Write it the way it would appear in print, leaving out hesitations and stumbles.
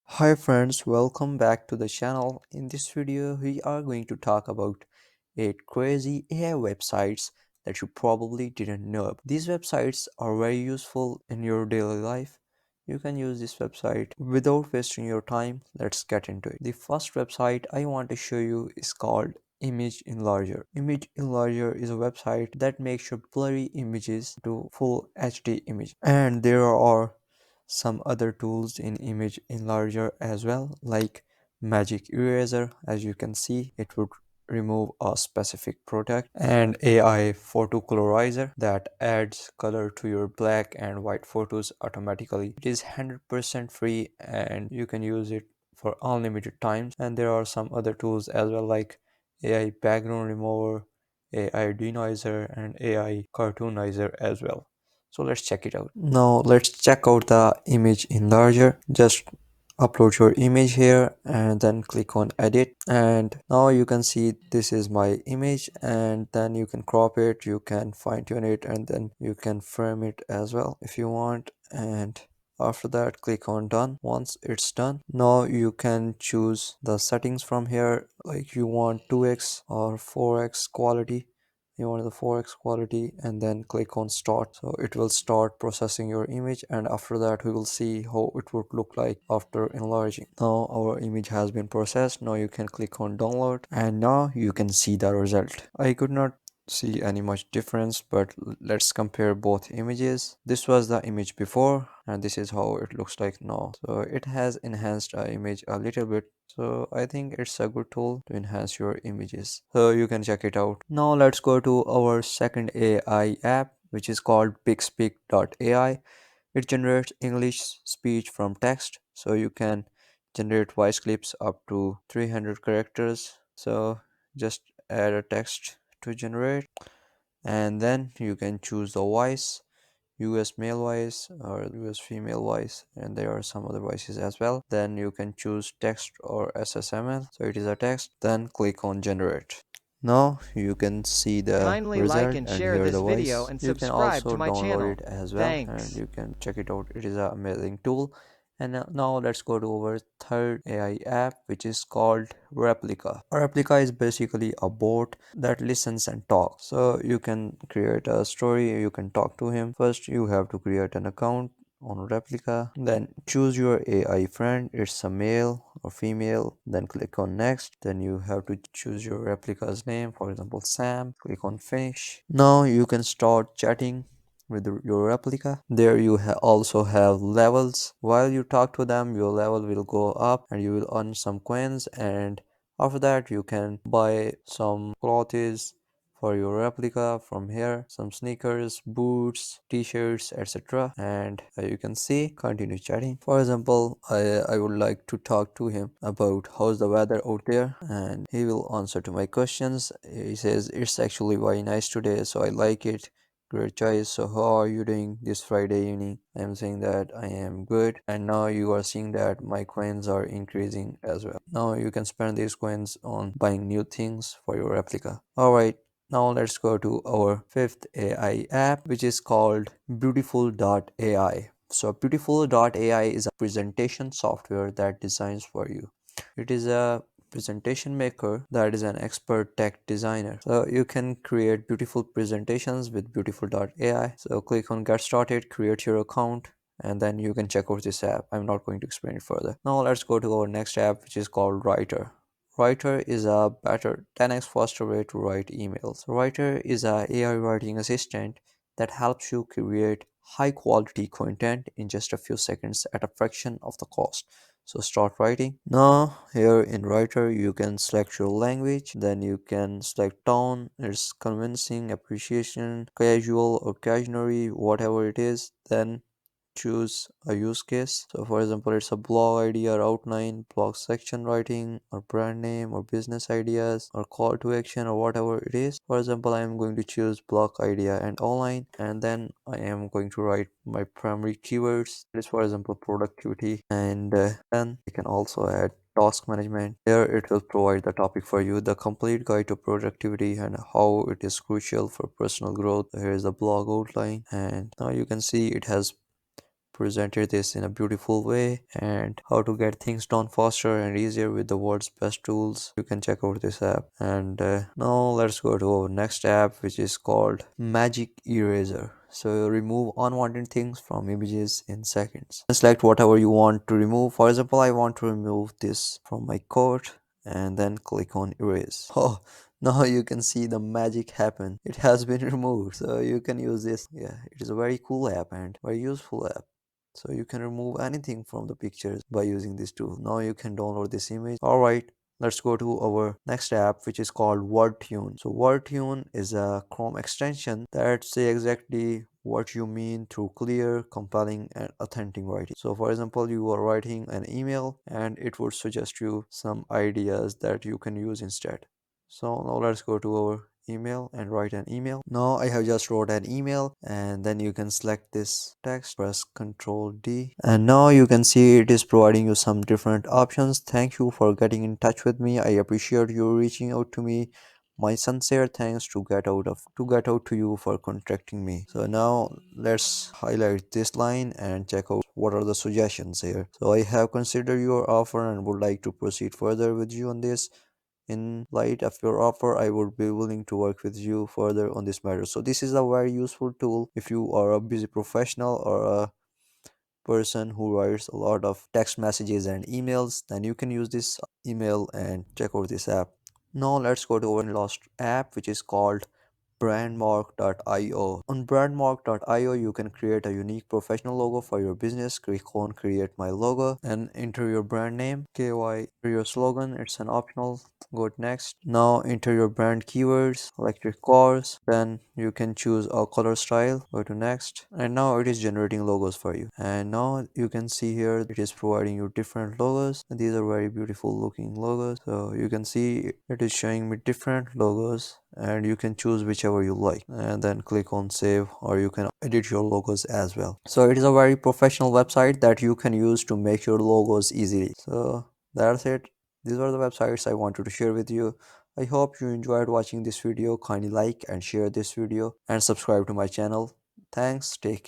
Hi friends, welcome back to the channel. In this video, we are going to talk about 8 crazy AI websites that you probably didn't know about. These websites are very useful in your daily life. You can use this website without wasting your time. Let's get into it. The first website I want to show you is called Image Enlarger. Image Enlarger is a website that makes your blurry images to full HD image. And there are some other tools in image enlarger as well, like magic eraser. As you can see, it would remove a specific product, and AI photo colorizer that adds color to your black and white photos automatically. It is 100% free and you can use it for unlimited times. And there are some other tools as well, like AI background remover, AI denoiser, and AI cartoonizer as well. So let's check it out. Now let's check out the image enlarger. Just upload your image here and then click on edit, and now you can see this is my image, and then you can crop it, you can fine tune it, and then you can frame it as well if you want. And after that, click on done. Once it's done, now you can choose the settings from here, like you want 2x or 4x quality. You want the 4x quality, and then click on start. So it will start processing your image, and after that we will see how it would look like after enlarging. Now our image has been processed. Now you can click on download, and now you can see the result. I could not see any much difference, but let's compare both images. This was the image before and this is how it looks like now. So it has enhanced our image a little bit. So I think it's a good tool to enhance your images, so you can check it out. Now let's go to our second AI app, which is called Pixpick AI. It generates English speech from text, so you can generate voice clips up to 300 characters. So just add a text to generate, and then you can choose the voice, US male voice or US female voice, and there are some other voices as well. Then you can choose text or SSML, so it is a text. Then click on generate. Now you can see the Kindly like result and and share hear this the video voice. and You can subscribe to also my download channel. it as well, and Thanks. you can check it out. It is an amazing tool. And now let's go to our third AI app, which is called Replica. Replica is basically a bot that listens and talks. So you can create a story, you can talk to him. First you have to create an account on Replica, then choose your AI friend, it's a male or female, then click on next. Then you have to choose your Replica's name, for example Sam. Click on finish. Now you can start chatting with your Replica. There you also have levels. While you talk to them, your level will go up and you will earn some coins, and after that you can buy some clothes for your Replica from here, some sneakers, boots, t-shirts, etc. And you can see, continue chatting. For example, I would like to talk to him about how's the weather out there, and he will answer to my questions. He says it's actually very nice today, so I like it. Great choice. So how are you doing this Friday evening? I'm saying that I am good, and now you are seeing that my coins are increasing as well. Now you can spend these coins on buying new things for your Replica. Alright, now let's go to our fifth AI app, which is called Beautiful.ai. So Beautiful.ai is a presentation software that designs for you. It is a presentation maker that is an expert tech designer. So you can create beautiful presentations with Beautiful.ai. So click on get started, create your account, and then you can check out this app. I'm not going to explain it further. Now let's go to our next app, which is called Writer. Writer is a better 10x faster way to write emails. Writer is a AI writing assistant that helps you create high quality content in just a few seconds at a fraction of the cost. So start writing. Now here in Writer you can select your language, then you can select tone, it's convincing, appreciation, casual or cautionary, whatever it is. Then choose a use case. So for example, it's a blog idea or outline, blog section writing, or brand name, or business ideas, or call to action, or whatever it is. For example, I am going to choose blog idea and online, and then I am going to write my primary keywords. This, for example, productivity, and then I can also add task management. Here it will provide the topic for you, the complete guide to productivity and how it is crucial for personal growth. Here is the blog outline, and now you can see it has presented this in a beautiful way, and how to get things done faster and easier with the world's best tools. You can check out this app. And now let's go to our next app, which is called Magic Eraser. So remove unwanted things from images in seconds. Select whatever you want to remove. For example, I want to remove this from my cart, and then click on erase. Oh, now you can see the magic happen. It has been removed. So you can use this. Yeah, it is a very cool app and very useful app. So you can remove anything from the pictures by using this tool. Now you can download this image. Alright, let's go to our next app, which is called WordTune. So WordTune is a Chrome extension that say exactly what you mean through clear, compelling, and authentic writing. So for example, you are writing an email and it would suggest you some ideas that you can use instead. So now let's go to our email and write an email. Now I have just wrote an email, and then you can select this text, press Ctrl D, and now you can see it is providing you some different options. Thank you for getting in touch with me. I appreciate you reaching out to me. My sincere thanks to get out to you for contacting me. So now let's highlight this line and check out what are the suggestions here. So I have considered your offer and would like to proceed further with you on this. In light of your offer, I would be willing to work with you further on this matter. So this is a very useful tool if you are a busy professional or a person who writes a lot of text messages and emails. Then you can use this email and check out this app. Now let's go to our last app, which is called Brandmark.io. On Brandmark.io, you can create a unique professional logo for your business. Click on Create My Logo and enter your brand name, KY, enter your slogan. It's an optional. Go to next. Now enter your brand keywords, electric cars. Then you can choose a color style. Go to next. And now it is generating logos for you. And now you can see here it is providing you different logos. And these are very beautiful looking logos. So you can see it is showing me different logos, and you can choose whichever you like and then click on save, or you can edit your logos as well. So it is a very professional website that you can use to make your logos easily. So that's it. These are the websites I wanted to share with you. I hope you enjoyed watching this video. Kindly like and share this video and subscribe to my channel. Thanks. Take care.